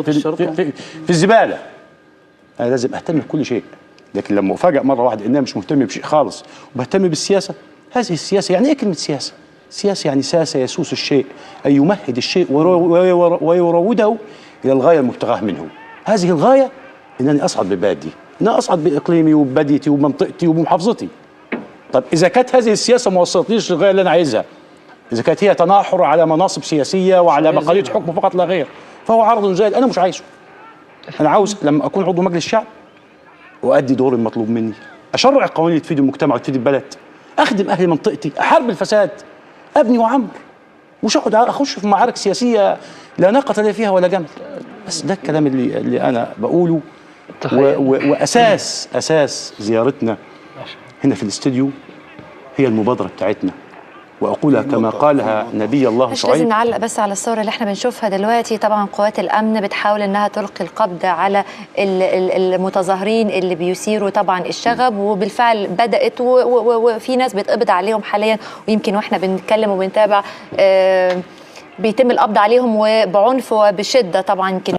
في الزباله. انا لازم اهتم بكل شيء، لكن لما افاجئ مره واحده ان انا مش مهتم بشيء خالص وبهتم بالسياسه، هذه السياسه يعني ايه كلمه سياسه؟ سياسه يعني ساس يسوس الشيء، اي يمهد الشيء ويروده الى الغايه المبتغاه منه. هذه الغايه انني اصعد ببلدي، ان اصعد باقليمي وببلديتي وبمنطقتي وبمحافظتي. طب اذا كانت هذه السياسه ما وصلتنيش للغايه اللي انا عايزها، اذا كانت هي تناحر على مناصب سياسيه وعلى مقاليد حكم فقط لا غير، فهو عرض زائد انا مش عايزه. انا عاوز لما اكون عضو مجلس الشعب وادي دوري المطلوب مني، اشرع القوانين اللي تفيد المجتمع وتفيد البلد، اخدم اهل منطقتي، احارب الفساد، ابني واعمر، مش اقعد اخش في معارك سياسيه لا ناقه لي فيها ولا جمل. بس ده الكلام اللي انا بقوله. واساس زيارتنا هنا في الاستديو هي المبادره بتاعتنا، واقولها كما قالها نبي الله مش شعيب. لازم نعلق بس على الصورة اللي احنا بنشوفها دلوقتي. طبعا قوات الامن بتحاول انها تلقي القبض على المتظاهرين اللي بيثيروا طبعا الشغب، وبالفعل بدات وفي ناس بيتقبض عليهم حاليا، ويمكن واحنا بنتكلم وبنتابع بيتم القبض عليهم وبعنف وبشده طبعا. يمكن